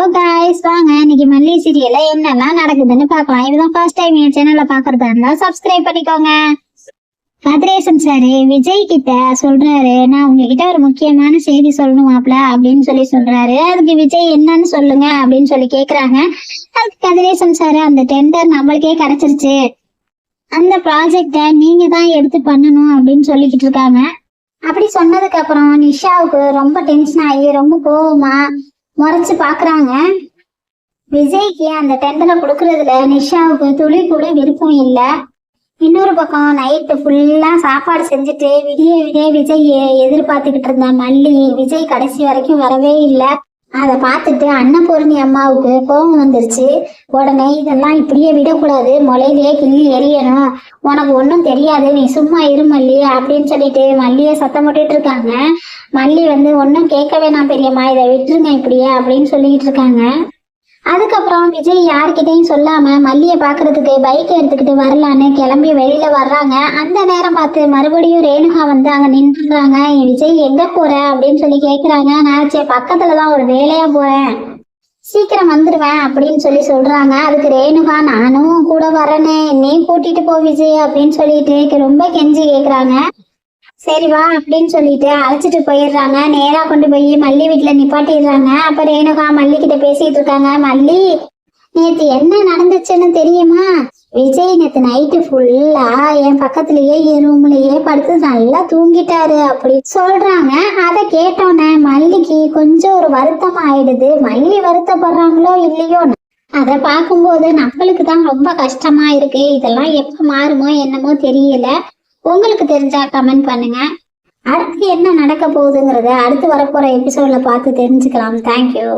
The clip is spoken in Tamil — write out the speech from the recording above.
ஹலோ காய்ஸ், வாங்க இன்னைக்கு மல்லி சீரியல்ல என்னெல்லாம் நடக்குதுன்னு பார்க்கலாம். இதுதான் ஃபர்ஸ்ட் டைம் என் சேனல்ல பாக்குறதா இருந்தா சப்ஸ்கிரைப் பண்ணிக்கோங்க. கதிரேசன் சாரு விஜய் கிட்ட சொல்றாரு, நான் உங்ககிட்ட ஒரு முக்கியமான செய்தி சொல்லணுமாப்ல அப்படின்னு சொல்றாரு. அதுக்கு விஜய் என்னன்னு சொல்லுங்க அப்படின்னு கேக்குறாங்க. அதுக்கு கதிரேசன் சாரு, அந்த டெண்டர் நம்மளுக்கே கிடைச்சிருச்சு, அந்த ப்ராஜெக்ட நீங்க தான் எடுத்து பண்ணணும் அப்படின்னு சொல்லிக்கிட்டு இருக்காங்க. அப்படி சொன்னதுக்கு அப்புறம் நிஷாவுக்கு ரொம்ப டென்ஷன் ஆகி ரொம்ப கோவமா முறைச்சு பாக்குறாங்க. விஜய்க்கு அந்த டெண்டரை கொடுக்கறதுல நிஷாவுக்கு துளி கூட விருப்பம் இல்லை. இன்னொரு பக்கம் நைட்டு ஃபுல்லா சாப்பாடு செஞ்சுட்டு விடிய விடிய விஜய் எதிர்பார்த்துக்கிட்டு இருந்த மல்லி விஜய் கடைசி வரைக்கும் வரவே இல்லை. அதை பார்த்துட்டு அன்னபூர்ணி அம்மாவுக்கு கோபம் வந்துருச்சு. உடனே இதெல்லாம் இப்படியே விடக்கூடாது, முளையிலேயே கிள்ளி எரியணும், உனக்கு ஒன்றும் தெரியாது, நீ சும்மா இரு மல்லி அப்படின்னு சொல்லிட்டு மல்லியை சத்தம் போட்டுட்டு இருக்காங்க. மல்லி ஒன்றும் கேட்க வேணாம் பெரியம்மா, இதை விட்டுருங்க இப்படியே அப்படின்னு சொல்லிக்கிட்டு இருக்காங்க. அதுக்கப்புறம் விஜய் யார்கிட்டையும் சொல்லாம மல்லியை பாக்குறதுக்கு பைக் எடுத்துக்கிட்டு வரலான்னு கிளம்பி வெளியில வர்றாங்க. அந்த நேரம் பார்த்து மறுபடியும் ரேணுகா அங்க நின்றுறாங்க. விஜய் எங்க போற அப்படின்னு கேக்குறாங்க. நான் பக்கத்துலதான் ஒரு வேலையா போறேன், சீக்கிரம் வந்துருவேன் அப்படின்னு சொல்றாங்க. அதுக்கு ரேணுகா, நானும் கூட வரேன்னு, நீ கூட்டிட்டு போ விஜய் அப்படின்னு சொல்லிட்டு ரொம்ப கெஞ்சி கேக்குறாங்க. சரி வா அப்படின்னு அழைச்சிட்டு போயிடுறாங்க. நேரா கொண்டு போய் மல்லி வீட்டுல நிப்பாட்டிடுறாங்க. அப்ப ரேணுகா மல்லி கிட்ட பேசிட்டு இருக்காங்க. மல்லி, நேத்து என்ன நடந்துச்சுன்னு தெரியுமா? விஜய் நேத்து நைட்டு ஃபுல்லா என் பக்கத்துலயே என் ரூம்லயே படுத்து நல்லா தூங்கிட்டாரு அப்படி சொல்றாங்க. அதை கேட்டோன்னே மல்லிக்கு கொஞ்சம் ஒரு வருத்தம் ஆயிடுது. மல்லி வருத்தப்படுறாங்களோ இல்லையோ, அதை பார்க்கும்போது நம்மளுக்கு தான் ரொம்ப கஷ்டமா இருக்கு. இதெல்லாம் எப்ப மாறுமோ என்னமோ தெரியல. உங்களுக்கு தெரிஞ்சா கமெண்ட் பண்ணுங்க. அடுத்து என்ன நடக்க போகுதுங்கிறத அடுத்து வரப்போற எபிசோட்ல பார்த்து தெரிஞ்சுக்கலாம். தேங்க்யூ.